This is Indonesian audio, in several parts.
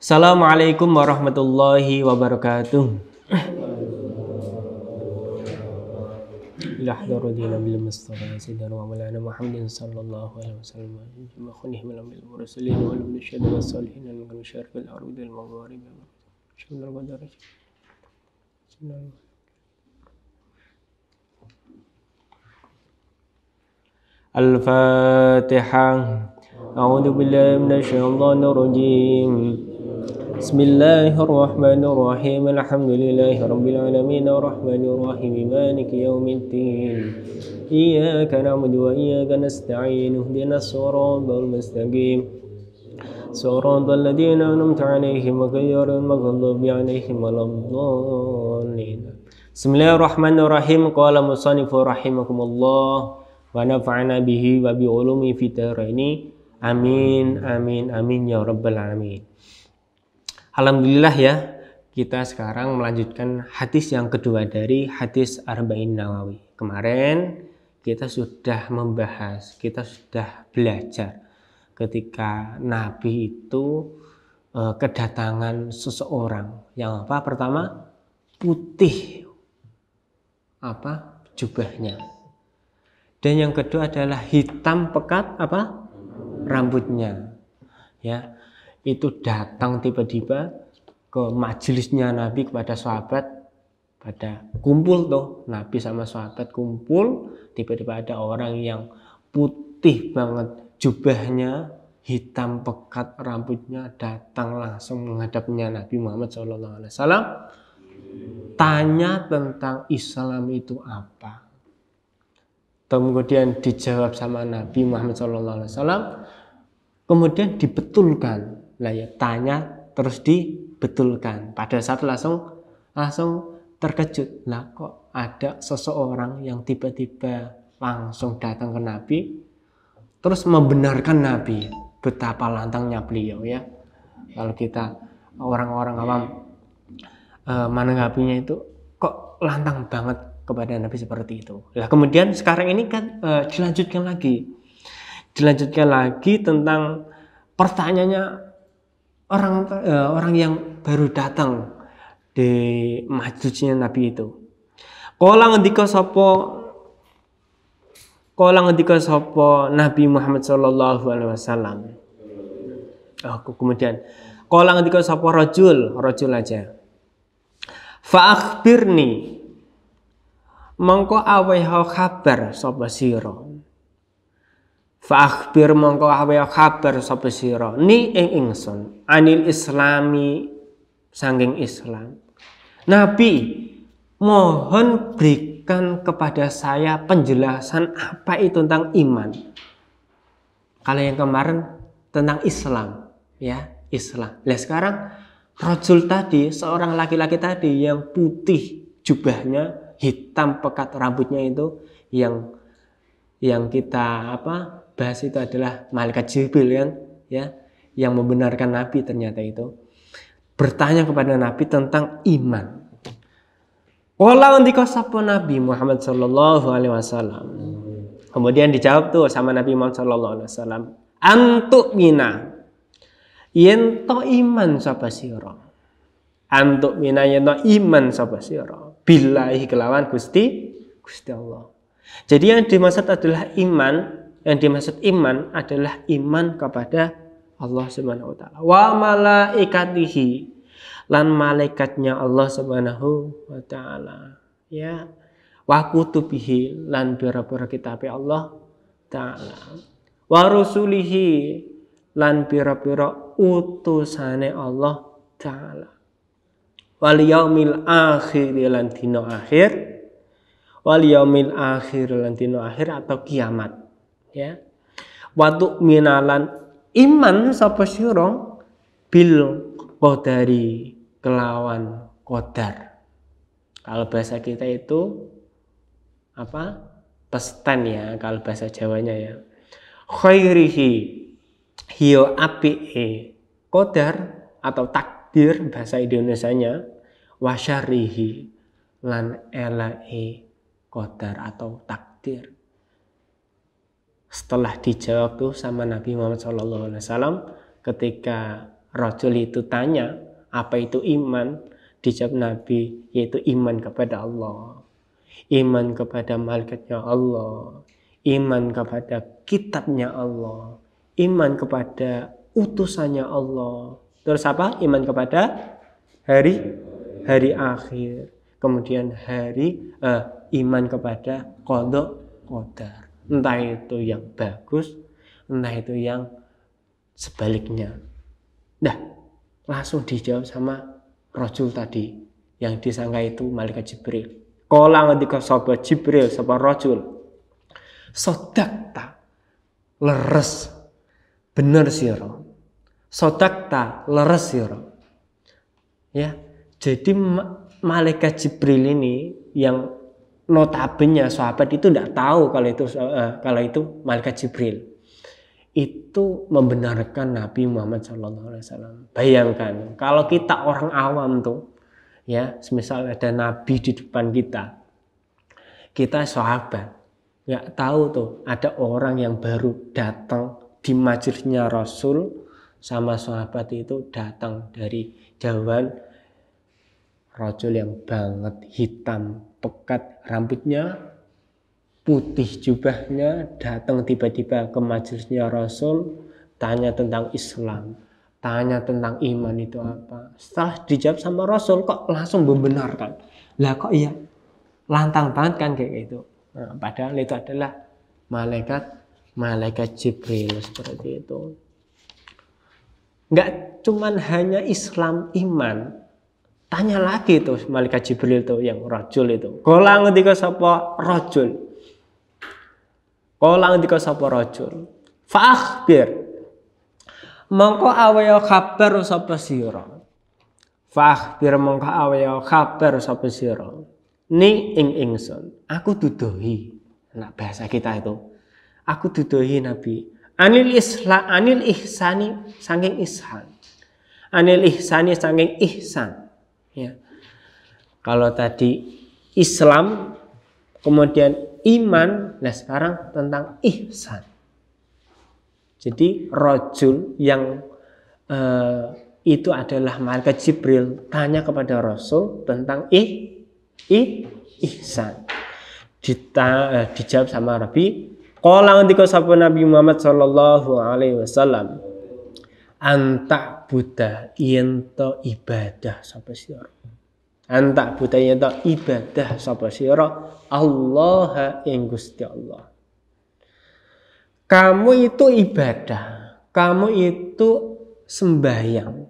Assalamualaikum warahmatullahi wabarakatuh. Ilahdurudina bil Mustafa Sayyidina wa Maulana Muhammadin sallallahu alaihi wasallam. Makhnih min al mursalin wal musyahid was salihin min syarqil ardi al maghrib. Syukur qadar. Al-Fatihah. A'udzu billahi minasy syaithanir rajim. Bismillahirrahmanirrahim. Alhamdulillahirabbil alamin arrahmanir rahim maliki yaumiddin. Iyyaka na'budu wa iyyaka nasta'in. Ihdinas siratal mustaqim. Siratal ladzina an'amta 'alaihim ghairil maghdubi 'alaihim waladdallin. Bismillahirrahmanirrahim. Qala musannifu rahimakumullah wa nafa'ana bihi wa bi ulumi fid dharaini. Amin amin amin ya rabbal alamin. Alhamdulillah ya, kita sekarang melanjutkan hadis yang kedua dari hadis Arba'in Nawawi. Kemarin kita sudah membahas, kita sudah belajar ketika Nabi itu kedatangan seseorang yang apa? Pertama, putih jubahnya. Dan yang kedua adalah hitam pekat rambutnya. Ya, itu datang tiba-tiba ke majelisnya Nabi kepada sahabat, pada kumpul tuh Nabi sama sahabat kumpul, tiba-tiba ada orang yang putih banget jubahnya, hitam pekat rambutnya, datang langsung menghadapnya Nabi Muhammad SAW, tanya tentang Islam itu apa. Kemudian dijawab sama Nabi Muhammad SAW, kemudian dibetulkan. Lah ya, tanya terus dibetulkan. Pada saat langsung terkejut. Lah kok ada seseorang yang tiba-tiba langsung datang ke Nabi, terus membenarkan Nabi. Betapa lantangnya beliau ya. Kalau kita orang-orang awam menanggapinya itu kok lantang banget kepada Nabi seperti itu. Nah, kemudian sekarang ini kan dilanjutkan lagi tentang pertanyaannya orang yang baru datang di majelisnya Nabi itu. Kala ngendika sapa Nabi Muhammad sallallahu alaihi wasallam. Kemudian kala ngendika sapa rajul aja. Fa akhbirni, mongko aweha kabar sapa sira. Fa akhbir mongko aweha kabar sapa sira ni ing ingsun anil islami sanging Islam. Nabi, mohon berikan kepada saya penjelasan apa itu tentang iman. Kalau yang kemarin tentang Islam, ya, Islam. Nah, sekarang rajul tadi, seorang laki-laki tadi yang putih jubahnya, hitam pekat rambutnya itu, yang kita bahas itu adalah malaikat Jibril kan, ya, yang membenarkan Nabi ternyata itu bertanya kepada Nabi tentang iman. Wala ngendika sapa Nabi Muhammad sallallahu alaihi wasallam. Kemudian dijawab tuh sama Nabi Muhammad sallallahu alaihi wasallam, antuk mina yen to iman sapa sira. Antuk mina yen to iman sapa sira. Billahi kelawan Gusti Allah. Jadi yang dimaksud adalah iman, adalah iman kepada Allah Subhanahu wa taala. Wa malaikatihi, lan malaikatnya Allah Subhanahu wa taala. Ya. Wa kutubihi, lan pira-pira kitab Allah taala. Wa rusulihi, lan pira-pira utusane Allah taala. Wal yaumil akhir, lan dina akhir. Wal yaumil akhir, lan dina akhir atau kiamat. Ya. Wa tu'minalan iman sapa sira bil qadari kelawan qadar. Kalau bahasa kita itu pesten ya, kalau bahasa Jawanya ya. Khairihi, hiyo apike qadar atau takdir bahasa Indonesianya, wa syarrihi, lan elake qadar atau takdir. Setelah dijawab tuh sama Nabi Muhammad SAW ketika Rajul itu tanya, apa itu iman? Dijawab Nabi, yaitu iman kepada Allah, iman kepada malaikatnya Allah, iman kepada kitabnya Allah, iman kepada utusannya Allah. Terus apa? Iman kepada hari akhir. Kemudian iman kepada qada qadar. Entah itu yang bagus, entah itu yang sebaliknya. Nah, langsung dijawab sama rajul tadi yang disangka itu malaikat Jibril. Kala ngendika sapa Jibril sapa rajul, sodakta, leres bener sira. Sodakta, leres sira. Ya, jadi malaikat Jibril ini yang notabene sahabat itu tidak tahu kalau itu malaikat Jibril. Itu membenarkan Nabi Muhammad SAW. Bayangkan kalau kita orang awam tuh, ya, semisal ada Nabi di depan kita sahabat, nggak tahu tuh ada orang yang baru datang di majelisnya Rasul sama sahabat itu datang dari jauhan, rajul yang banget hitam pekat rambutnya, putih jubahnya, datang tiba-tiba ke majelisnya Rasul, tanya tentang Islam, tanya tentang iman itu apa. Setelah dijawab sama Rasul kok langsung membenarkan. Lah kok iya? Lantang banget kan kayak gitu. Nah, padahal itu adalah malaikat Jibril seperti itu. Enggak cuman hanya Islam iman. Tanya lagi tuh malaikat Jibril tuh yang rajul itu. Kala ngendika sapa rajul. Kala ngendika sapa rajul, fa akhbir, mongko awaya kabar sapa sira. Fa akhbir mongko awaya kabar sapa sira. Ni ing ingsun, aku dudohi. Nah, bahasa kita itu. Aku dudohi Nabi. Anil ihsani saking ihsan. Anil ihsani saking ihsan. Ya. Kalau tadi Islam, kemudian iman, nah sekarang tentang ihsan. Jadi rajul yang itu adalah malaikat Jibril tanya kepada Rasul tentang ihsan. Dijawab sama Nabi. Qala ngendika sapa Nabi Muhammad sallallahu alaihi wasallam, anta buta yen to ibadah sapa sira. Anta buta yen to ibadah sapa sira Allah ing Gusti Allah. Kamu itu ibadah, kamu itu sembahyang.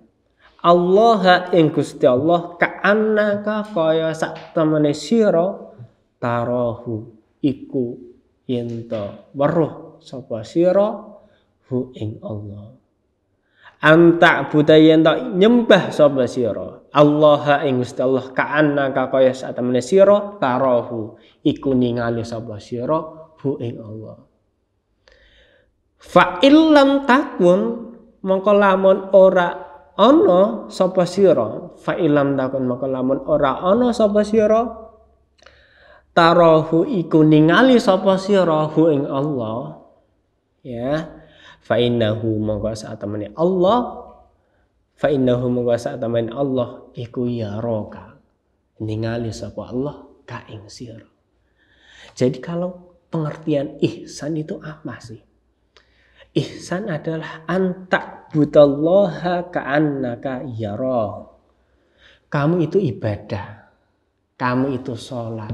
Allah ing Gusti Allah ka'annaka kaya sak temene sira tarahu iku yen to weruh sapa sira hu ing Allah. Anta budayen to nyembah sapa sira Allah ing Gusti Allah ka'annaka kaya sak temene sira tarahu iku ningali sapa sira hu ing Allah. Fa illam takun mongko lamun ora ana sapa sira, fa illam takun mongko lamun ora ana sapa sira tarahu iku ningali sapa sira hu ing Allah, ya. Fa innahu mongko sak temene Allah, fa innahu mongko sak temene Allah iku yaraka ningali sapa Allah ka ing sira. Jadi kalau pengertian ihsan itu apa sih? Ihsan adalah anta butallaha ka'annaka yara. Kamu itu ibadah, kamu itu sholat,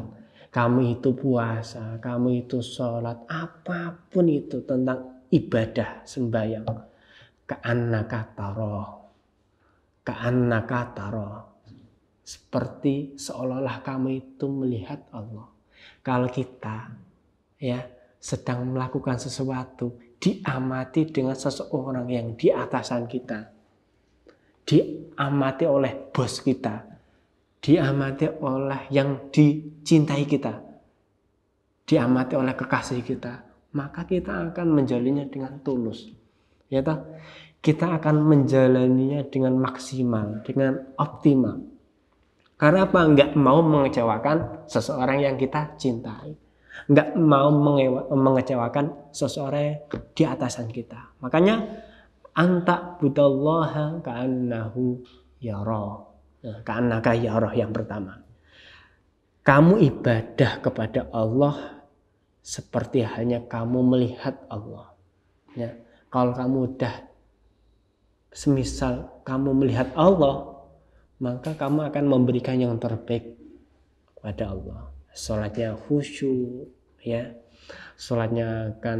kamu itu puasa, kamu itu sholat, apapun itu tentang ibadah sembahyang. Ka'annaka taro, seperti seolah-olah kamu itu melihat Allah. Kalau kita ya sedang melakukan sesuatu, diamati dengan seseorang yang di atasan kita, diamati oleh bos kita, diamati oleh yang dicintai kita, diamati oleh kekasih kita, maka kita akan menjalaninya dengan tulus, ya toh? Kita akan menjalaninya dengan maksimal, dengan optimal. Karena apa? Enggak mau mengecewakan seseorang yang kita cintai, enggak mau mengecewakan seseorang di atasan kita. Makanya anta budallaha ka'annahu yara. Nah, ka'annaka yara yang pertama. Kamu ibadah kepada Allah seperti halnya kamu melihat Allah. Ya, kalau kamu udah semisal kamu melihat Allah, maka kamu akan memberikan yang terbaik kepada Allah. Salatnya khusyuk, ya. Salatnya akan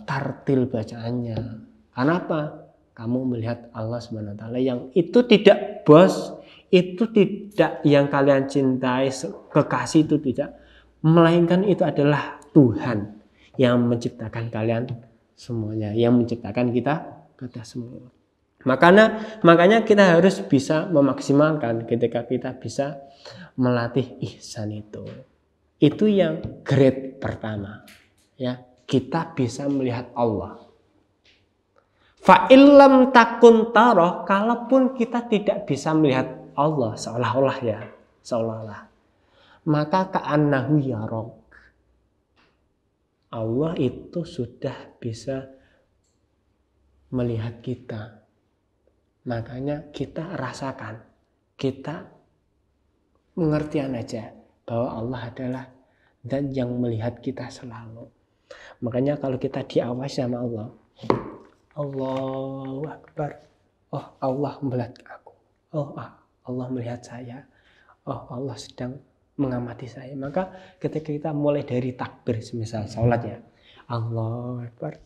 tartil bacaannya. Karena apa? Kamu melihat Allah Subhanahu wa taala yang itu tidak bos, itu tidak yang kalian cintai, kekasih itu tidak, melainkan itu adalah Tuhan yang menciptakan kalian semuanya, yang menciptakan kita semua. Makanya kita harus bisa memaksimalkan ketika kita bisa melatih ihsan itu. Itu yang grade pertama, ya. Kita bisa melihat Allah. Fa illam takun taroh, kalaupun kita tidak bisa melihat Allah seolah-olah, ya, seolah-olah, maka ka'annahu yarok. Allah itu sudah bisa melihat kita. Makanya kita rasakan, kita pengertian aja bahwa Allah adalah zat yang melihat kita selalu. Makanya kalau kita diawasi sama Allah, Allahu Akbar, oh Allah melihat aku, oh Allah melihat saya, oh Allah sedang mengamati saya. Maka ketika kita mulai dari takbir, semisal sholat, ya, Allahu Akbar,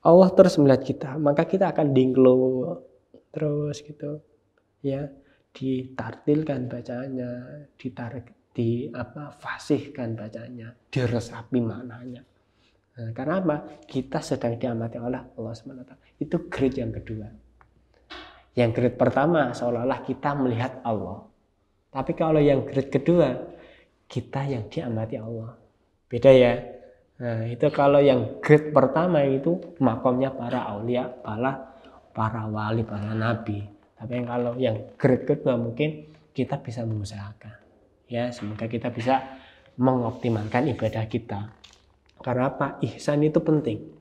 Allah terus melihat kita, maka kita akan dinglo terus gitu, ya, ditartilkan bacaannya, ditarik, fasihkan bacaannya, diresapi maknanya. Nah, karena apa? Kita sedang diamati oleh Allah SWT. Itu grade yang kedua. Yang grade pertama seolah-olah kita melihat Allah. Tapi kalau yang grade kedua, kita yang diamati Allah. Beda, ya. Nah, itu kalau yang grade pertama itu makomnya para aulia, para wali, para nabi. Tapi kalau yang grade kedua mungkin kita bisa mengusahakan. Ya, semoga kita bisa mengoptimalkan ibadah kita. Karena apa? Ihsan itu penting.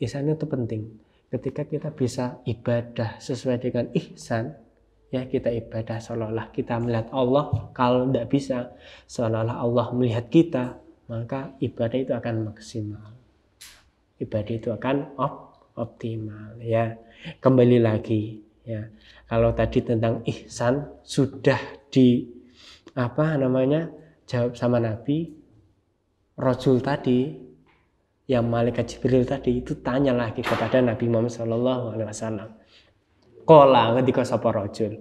Ihsan itu penting. Ketika kita bisa ibadah sesuai dengan ihsan, ya, kita ibadah seolah-olah kita melihat Allah. Kalau tidak bisa, seolah-olah Allah melihat kita, maka ibadah itu akan maksimal. Ibadah itu akan optimal, ya. Kembali lagi, ya. Kalau tadi tentang ihsan sudah jawab sama Nabi, Rasul tadi, yang malaikat Jibril tadi itu tanya lagi kepada Nabi Muhammad SAW. Qala ngendika sapa rajul,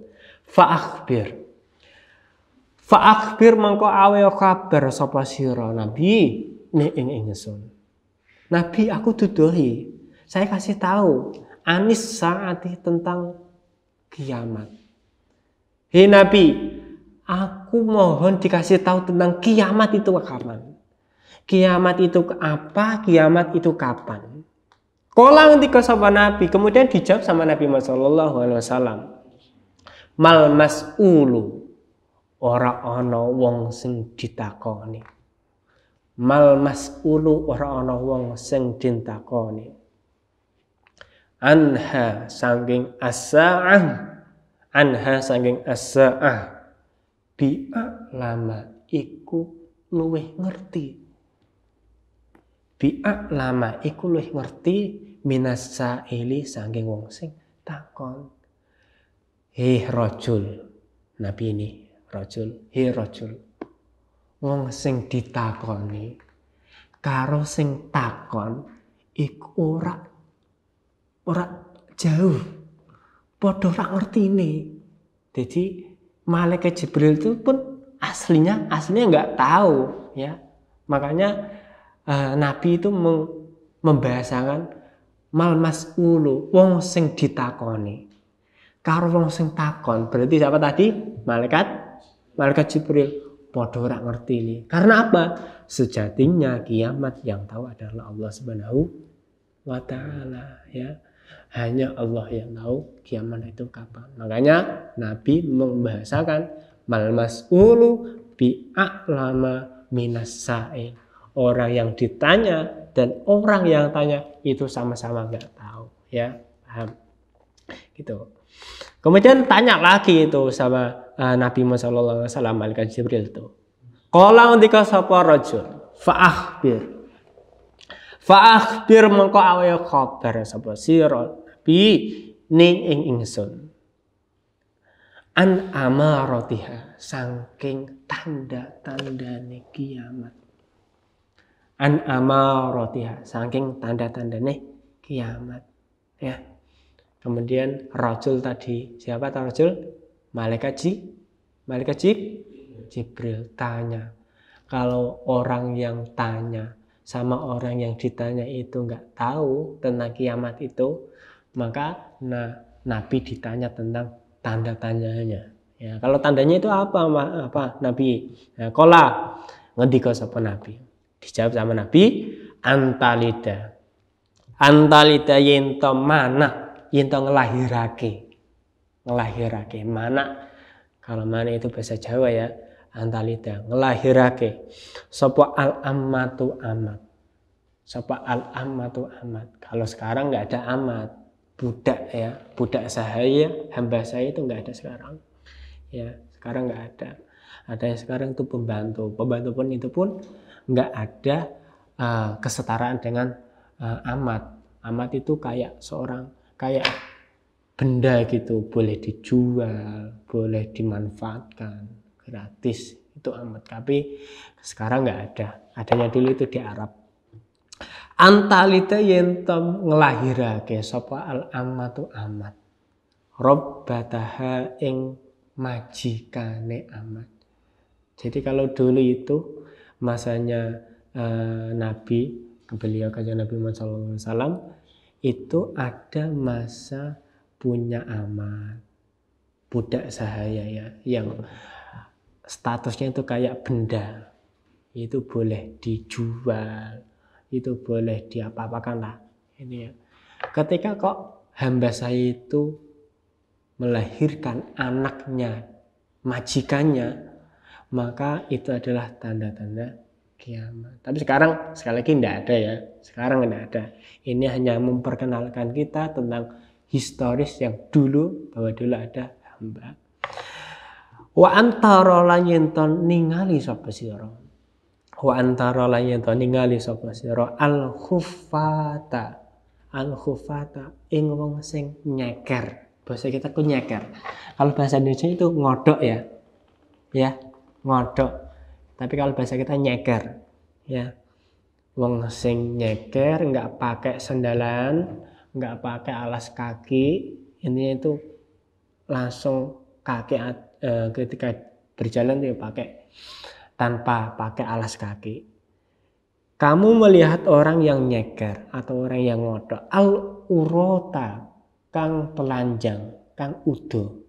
Fa'akhbir mangko awe kabar sapa sira Nabi ing ingsun. Nabi, aku duduhi, saya kasih tahu anis saati tentang kiamat. Hei Nabi, aku mohon dikasih tahu tentang kiamat itu kapan. Kiamat itu apa? Kiamat itu kapan? Qala ngendika sapa Nabi, kemudian dijawab sama Nabi Muhammad sallallahu alaihi wasallam. Mal mas'ulu, ora ana wong sing ditakoni. Mal mas'ulu, ora ana wong sing ditakoni. Anha saking as-sa'ah, bi'alama iku luwih ngerti. Bi'alama iku luwih ngerti minas sa'ili saking wong sing takon. Hei rajul, Nabi ini rajul, hei rajul, wong sing ditakoni karo sing takon iku ora jauh, padha ora ngertine. Jadi malaikat Jibril itu pun aslinya nggak tahu, ya. Makanya Nabi itu membahasakan mal mas'ulu, wong sing ditakoni karo wong sing takon. Berarti siapa tadi? Malaikat Jibril. Padha ora ngerti ini. Karena apa? Sejatinya kiamat yang tahu adalah Allah Subhanahu wa taala, ya. Hanya Allah yang tahu kiamat itu kapan. Makanya Nabi membahasakan mal mas'ulu bi'alama minas sa'il. Orang yang ditanya dan orang yang tanya itu sama-sama nggak tahu, ya. Paham? Gitu. Kemudian tanya lagi itu sama Nabi Muhammad sallallahu alaihi wasallam, malaikat Jibril itu. Qala ndika sapa rajul, Fa'akhbir mengko awe khabar sapa sira Nabi ning ing ingsun. An amaratiha saking tanda-tandane kiamat. An amaratiha saking tanda-tandane kiamat. Ya. Kemudian rajul tadi, siapa rajul? Malaikat Jibril tanya. Kalau orang yang tanya sama orang yang ditanya itu nggak tahu tentang kiamat itu, maka Nabi ditanya tentang tanda-tandanya. Ya, kalau tandanya itu apa Nabi? Nah, kola ngendika sapa Nabi. Dijawab sama Nabi, antalida yento mana, yento ngelahirake mana. Kalau mana itu bahasa Jawa ya, antalida ngelahirake sapa al-ammatu amat. Kalau sekarang nggak ada amat, budak ya, budak sahaya, hamba saya itu nggak ada sekarang. Ya, sekarang nggak ada. Ada yang sekarang itu pembantu pun itu pun nggak ada kesetaraan dengan amat. Amat itu kayak benda gitu, boleh dijual, boleh dimanfaatkan gratis, itu amat. Tapi sekarang nggak ada. Adanya dulu itu di Arab. Antalita yentom ngelahirake sapa al amatu amat. Robbataha ing majikane amat. Jadi kalau dulu itu masanya Nabi, beliau kanjeng Nabi Muhammad SAW, itu ada masa punya amat, budak sahaya ya, yang statusnya itu kayak benda, itu boleh dijual, itu boleh diapa-apakan lah. Ini ya. Ketika kok hamba saya itu melahirkan anaknya, majikannya, maka itu adalah tanda-tanda kiamat. Tapi sekarang sekali lagi tidak ada ya. Sekarang tidak ada. Ini hanya memperkenalkan kita tentang historis yang dulu, bahwa dulu ada hamba. Wa antara lan yenton ningali sapa sira. Wa antara lan yenton ningali sapa sira al khufata ing wong sing nyeker. Bahasa kita ku nyeker. Kalau bahasa Indonesia itu ngodok ya. Ya, ngodok. Tapi kalau bahasa kita nyeker, ya, wong sing nyeker, nggak pakai sandalan, nggak pakai alas kaki, intinya itu langsung kaki ketika berjalan dia pakai tanpa pakai alas kaki. Kamu melihat orang yang nyeker atau orang yang ngodok, al urota, kang telanjang, kang udo,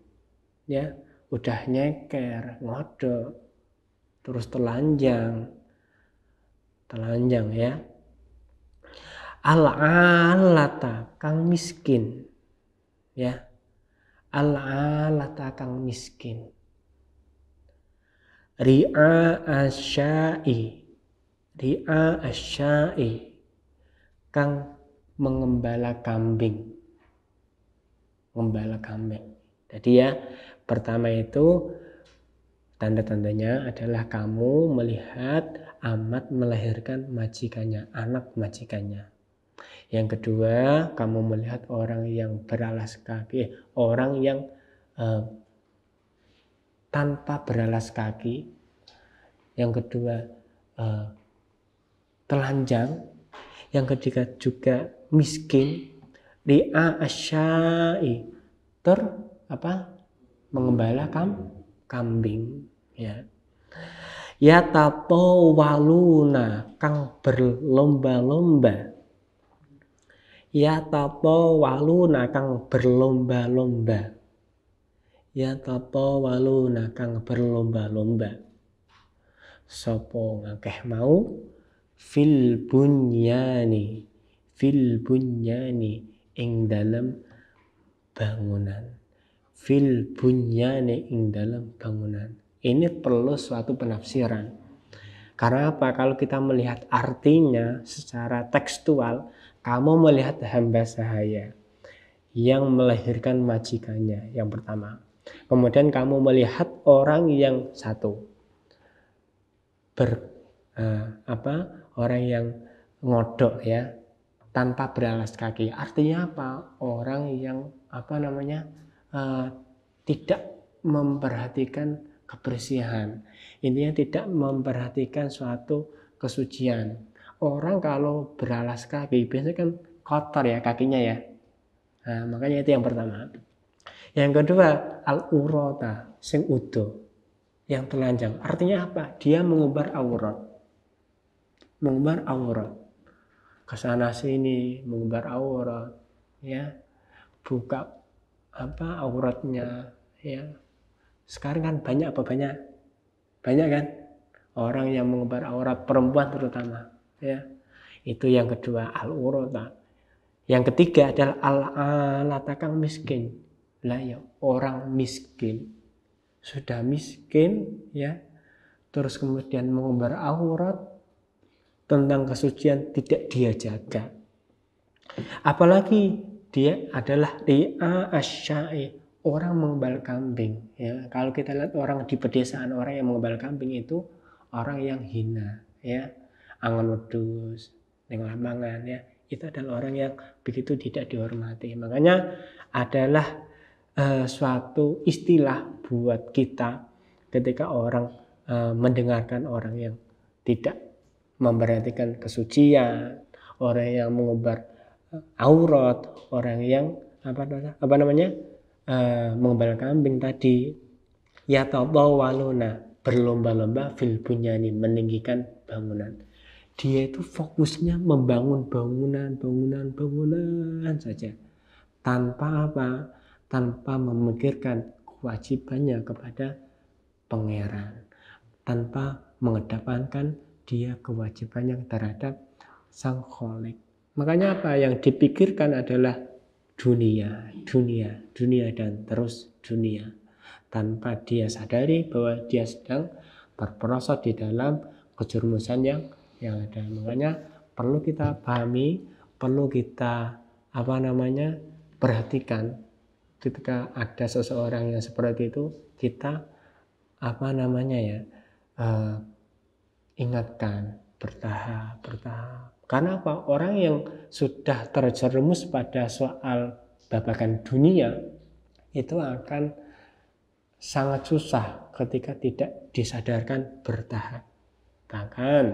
ya, udah nyeker, ngodok, terus telanjang ya. Al-alata kang miskin, ya, al-alata kang miskin. Ri'a asyai kang mengembala kambing. Jadi ya, pertama itu tanda-tandanya adalah kamu melihat amat melahirkan majikannya, anak majikannya. Yang kedua, kamu melihat orang yang beralas kaki, orang yang tanpa beralas kaki. Yang kedua, telanjang. Yang ketiga juga miskin. Ri'a asyai, mengembala kambing, ya. Ya tato waluna kang berlomba-lomba. Ya tato waluna kang berlomba-lomba. Ya tato waluna kang berlomba-lomba. Sopo ngakeh mau fil bunyani ing dalam bangunan. Fil bunyani ing dalam bangunan. Ini perlu suatu penafsiran. Karena apa? Kalau kita melihat artinya secara tekstual, kamu melihat hamba sahaya yang melahirkan majikannya, yang pertama. Kemudian kamu melihat orang yang satu orang yang ngodok ya, tanpa beralas kaki. Artinya apa? Orang yang tidak memperhatikan kebersihan. Intinya tidak memperhatikan suatu kesucian. Orang kalau beralas kaki biasanya kan kotor ya kakinya ya. Nah, makanya itu yang pertama. Yang kedua, al-urata sing udo, yang telanjang. Artinya apa? Dia mengumbar aurat. Mengumbar aurat. Kesana sini mengumbar aurat, ya. Buka auratnya, ya. Sekarang kan banyak kan orang yang mengumbar aurat, perempuan terutama, ya. Itu yang kedua, al-urata. Yang ketiga adalah al-alatakang miskin. Lah ya, orang miskin. Sudah miskin ya. Terus kemudian mengumbar aurat, tentang kesucian tidak dia jaga. Apalagi dia adalah ri'a asyai, orang mengembal kambing ya. Kalau kita lihat orang di pedesaan, orang yang mengembal kambing itu orang yang hina ya. Angon wedhus ning lapangan ya. Itu adalah orang yang begitu tidak dihormati. Makanya adalah suatu istilah buat kita ketika orang mendengarkan orang yang tidak memperhatikan kesucian, orang yang mengumbar aurat, orang yang mengembal kambing tadi, ya tatawaluna, berlomba-lomba fil bunyani, meninggikan bangunan. Dia itu fokusnya membangun bangunan saja, tanpa tanpa memikirkan kewajibannya kepada pangeran, tanpa mengedepankan dia kewajibannya terhadap sang kholik. Makanya yang dipikirkan adalah dunia dan terus dunia, tanpa dia sadari bahwa dia sedang terperosok di dalam kejurumusan yang ada. Makanya perlu kita pahami, perlu kita perhatikan ketika ada seseorang yang seperti itu, kita ingatkan bertahap. Karena apa? Orang yang sudah terjerumus pada soal babakan dunia itu akan sangat susah ketika tidak disadarkan bertahap. Bahkan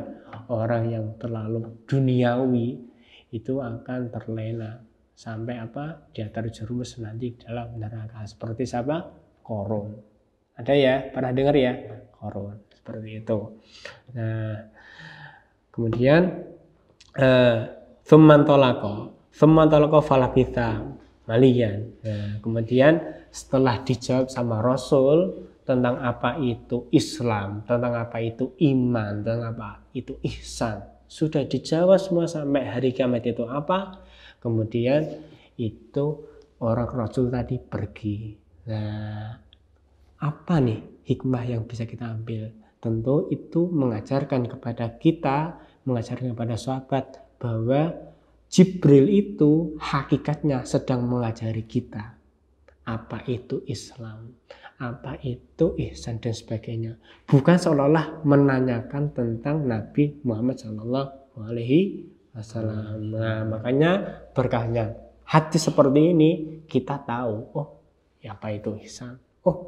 orang yang terlalu duniawi itu akan terlena sampai dia terjerumus nanti dalam neraka. Seperti siapa? Korun. Ada ya? Pernah dengar ya? Korun. Seperti itu. Nah, kemudian Thumman falabitha malian. Nah, kemudian setelah dijawab sama Rasul tentang apa itu Islam, tentang apa itu iman, tentang apa itu ihsan, sudah dijawab semua sampai hari kiamat itu apa, kemudian itu orang Rasul tadi pergi. Nah, apa nih hikmah yang bisa kita ambil? Tentu itu mengajarkan kepada kita, mengajarkan kepada sahabat bahwa Jibril itu hakikatnya sedang mengajari kita apa itu Islam, apa itu ihsan dan sebagainya. Bukan seolah-olah menanyakan tentang Nabi Muhammad SAW. Nah, makanya berkahnya hati seperti ini kita tahu, apa itu ihsan,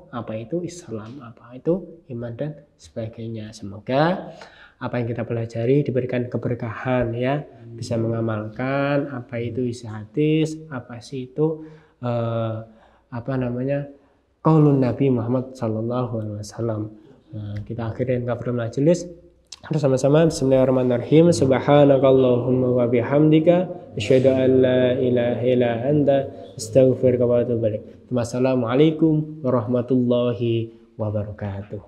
apa itu Islam, apa itu iman dan sebagainya. Semoga apa yang kita pelajari diberikan keberkahan ya, bisa mengamalkan apa itu isi hadis, apa sih itu qaulun Nabi Muhammad sallallahu alaihi wasallam. Kita akhirin kafir majelis bersama-sama. Bismillahirrahmanirrahim. Subhanakallahumma wa bihamdika asyhadu an la ilaha illa anta astaghfiruka wa atubu ilaik. Wassalamualaikum warahmatullahi wabarakatuh.